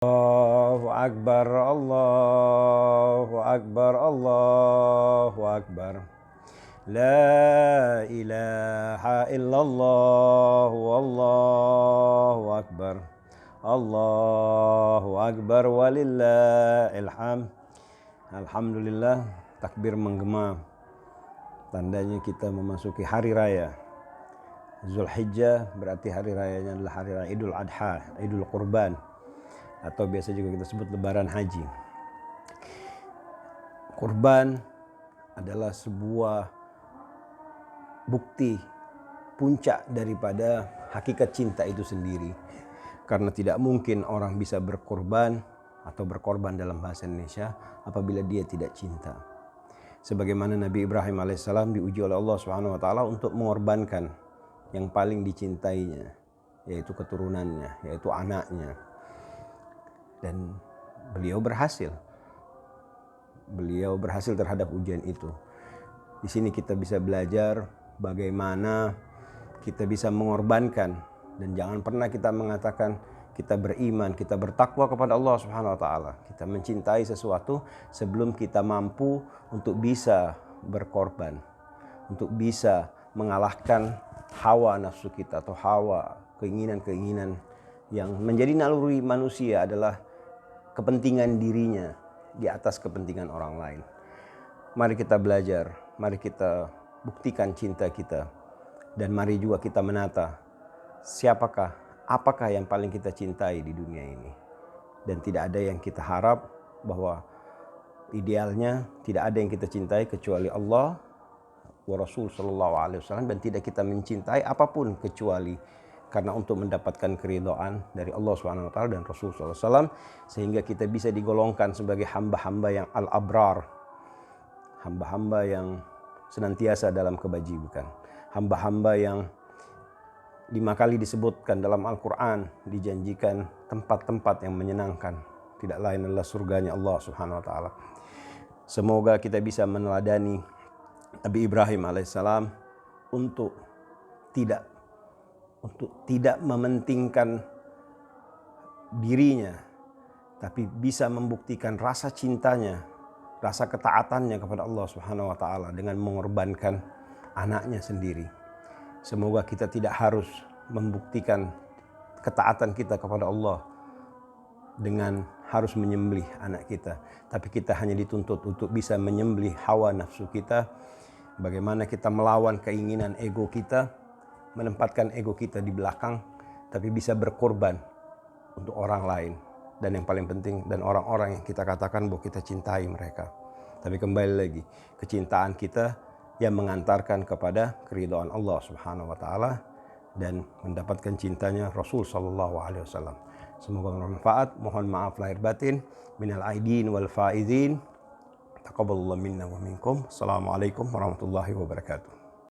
Allahu Akbar, Allahu Akbar, Allahu Akbar. La ilaha illallah, Allahu Akbar. Allahu Akbar walillahil hamd. Alhamdulillah, takbir menggema. Tandanya kita memasuki hari raya Zulhijjah, berarti hari rayanya adalah hari raya Idul Adha, Idul Kurban, atau biasa juga kita sebut lebaran haji. Kurban adalah sebuah bukti puncak daripada hakikat cinta itu sendiri. Karena tidak mungkin orang bisa berkorban atau berkorban dalam bahasa Indonesia apabila dia tidak cinta. Sebagaimana Nabi Ibrahim alaihissalam diuji oleh Allah Subhanahu wa taala untuk mengorbankan yang paling dicintainya, yaitu keturunannya, yaitu anaknya. Dan beliau berhasil. Beliau berhasil terhadap ujian itu. Di sini kita bisa belajar bagaimana kita bisa mengorbankan, dan jangan pernah kita mengatakan kita beriman, kita bertakwa kepada Allah Subhanahu wa taala. Kita mencintai sesuatu sebelum kita mampu untuk bisa berkorban, untuk bisa mengalahkan hawa nafsu kita atau hawa keinginan-keinginan yang menjadi naluri manusia adalah kepentingan dirinya di atas kepentingan orang lain. Mari kita belajar, mari kita buktikan cinta kita, dan mari juga kita menata siapakah, apakah yang paling kita cintai di dunia ini. Dan tidak ada yang kita harap, bahwa idealnya tidak ada yang kita cintai kecuali Allah wa Rasul sallallahu alaihi wasallam, dan tidak kita mencintai apapun kecuali karena untuk mendapatkan keridhaan dari Allah Subhanahu wa taala dan Rasul sallallahu alaihi wasallam, sehingga kita bisa digolongkan sebagai hamba-hamba yang al-abrar, hamba-hamba yang senantiasa dalam kebajikan, hamba-hamba yang 5 kali disebutkan dalam Al-Quran, dijanjikan tempat-tempat yang menyenangkan, tidak lain adalah surganya Allah Subhanahu wa taala. Semoga kita bisa meneladani Nabi Ibrahim alaihissalam untuk tidak mementingkan dirinya, tapi bisa membuktikan rasa cintanya, rasa ketaatannya kepada Allah Subhanahu wa taala dengan mengorbankan anaknya sendiri. Semoga kita tidak harus membuktikan ketaatan kita kepada Allah dengan harus menyembelih anak kita, tapi kita hanya dituntut untuk bisa menyembelih hawa nafsu kita. Bagaimana kita melawan keinginan ego kita, menempatkan ego kita di belakang, tapi bisa berkorban untuk orang lain. Dan yang paling penting, dan orang-orang yang kita katakan bahwa kita cintai mereka. Tapi kembali lagi, kecintaan kita yang mengantarkan kepada keridhaan Allah Subhanahu wa taala dan mendapatkan cintanya Rasul sallallahu alaihi wasallam. Semoga bermanfaat. Mohon maaf lahir batin. Minal aidin wal faizin. Taqabbalallahu minna wa minkum. Assalamualaikum warahmatullahi wabarakatuh.